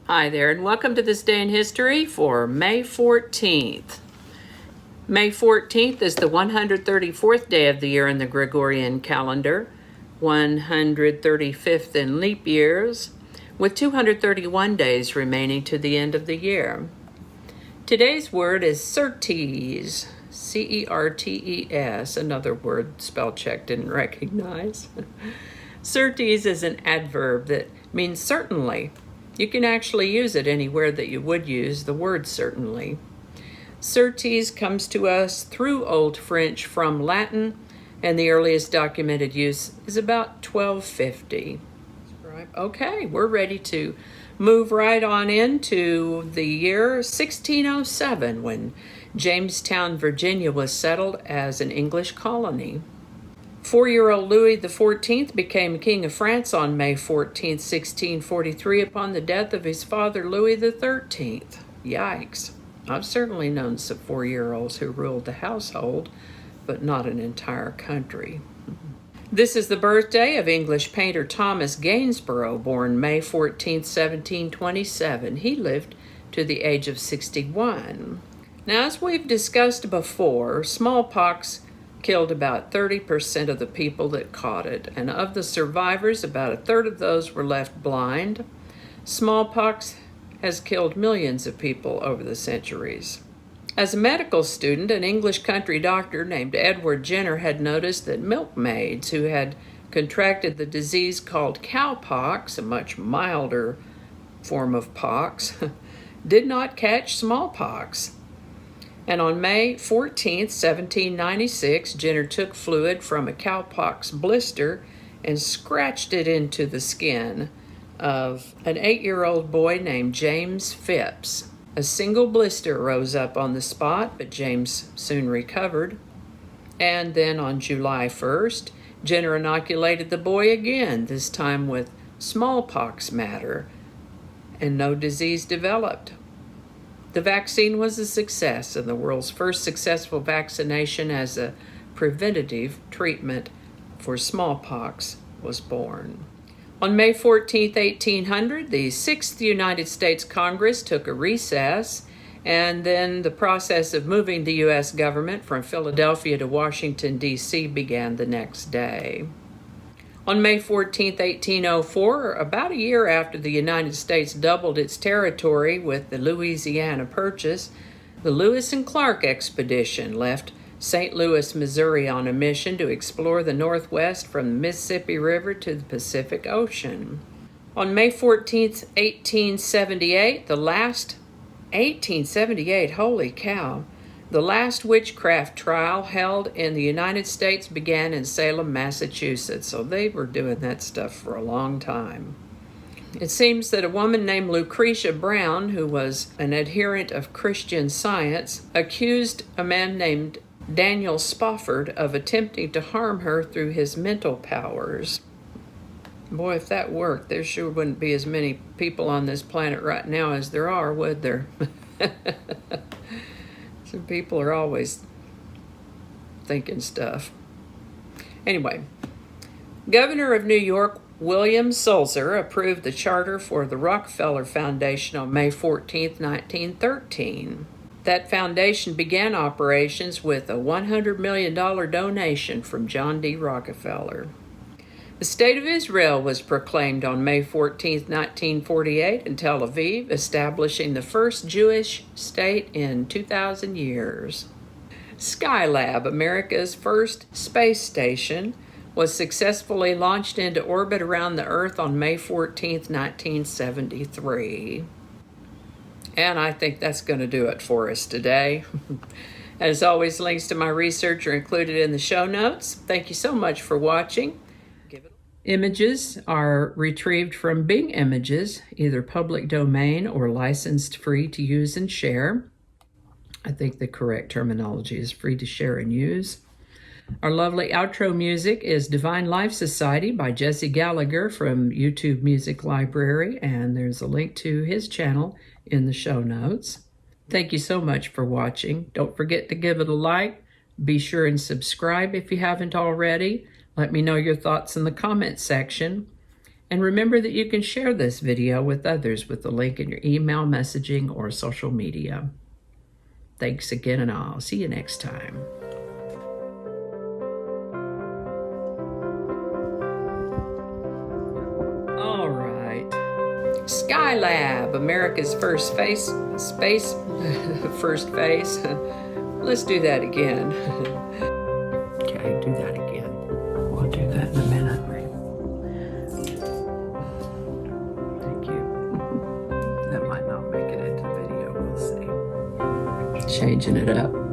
Hi there, and welcome to this day in history for May 14th. May 14th is the 134th day of the year in the Gregorian calendar, 135th in leap years, with 231 days remaining to the end of the year. Today's word is Certes, C-E-R-T-E-S, another word spell check didn't recognize. Certes is an adverb that means certainly. You can actually use it anywhere that you would use the word certainly. Certes comes to us through Old French from Latin, and the earliest documented use is about 1250. Right. Okay, we're ready to move right on into the year 1607 when Jamestown, Virginia was settled as an English colony. 4-year-old Louis XIV became King of France on May 14, 1643, upon the death of his father Louis XIII. Yikes. I've certainly known some 4-year-olds who ruled the household, but not an entire country. This is the birthday of English painter Thomas Gainsborough, born May 14, 1727. He lived to the age of 61. Now, as we've discussed before, smallpox killed about 30% of the people that caught it, and of the survivors, about a third of those were left blind. Smallpox has killed millions of people over the centuries. As a medical student, an English country doctor named Edward Jenner had noticed that milkmaids who had contracted the disease called cowpox, a much milder form of pox, did not catch smallpox. And on May 14, 1796, Jenner took fluid from a cowpox blister and scratched it into the skin of an 8-year-old boy named James Phipps. A single blister rose up on the spot, but James soon recovered. And then on July 1st, Jenner inoculated the boy again, this time with smallpox matter, and no disease developed. The vaccine was a success, and the world's first successful vaccination as a preventative treatment for smallpox was born. On May 14, 1800, the 6th United States Congress took a recess, and then the process of moving the U.S. government from Philadelphia to Washington, D.C. began the next day. On May 14, 1804, about a year after the United States doubled its territory with the Louisiana Purchase, the Lewis and Clark expedition left St. Louis, Missouri on a mission to explore the Northwest from the Mississippi River to the Pacific Ocean. On May 14, 1878, holy cow, the last witchcraft trial held in the United States began in Salem, Massachusetts, so they were doing that stuff for a long time. It seems that a woman named Lucretia Brown, who was an adherent of Christian Science, accused a man named Daniel Spofford of attempting to harm her through his mental powers. Boy, if that worked, there sure wouldn't be as many people on this planet right now as there are, would there? People are always thinking stuff. Anyway, Governor of New York William Sulzer approved the charter for the Rockefeller Foundation on May 14, 1913. That foundation began operations with a $100 million donation from John D. Rockefeller. The State of Israel was proclaimed on May 14, 1948 in Tel Aviv, establishing the first Jewish state in 2,000 years. Skylab, America's first space station, was successfully launched into orbit around the Earth on May 14, 1973. And I think that's going to do it for us today. As always, links to my research are included in the show notes. Thank you so much for watching. Images are retrieved from Bing Images, either public domain or licensed free to use and share. I think the correct terminology is free to share and use. Our lovely outro music is Divine Life Society by Jesse Gallagher from YouTube Music Library, and there's a link to his channel in the show notes. Thank you so much for watching. Don't forget to give it a like. Be sure and subscribe if you haven't already. Let me know your thoughts in the comment section. And remember that you can share this video with others with the link in your email, messaging, or social media. Thanks again, and I'll see you next time. All right. Skylab, America's first space. Let's do that again. Okay, do that again. We'll do that in a minute. Thank you. That might not make it into the video. We'll see. Changing it up.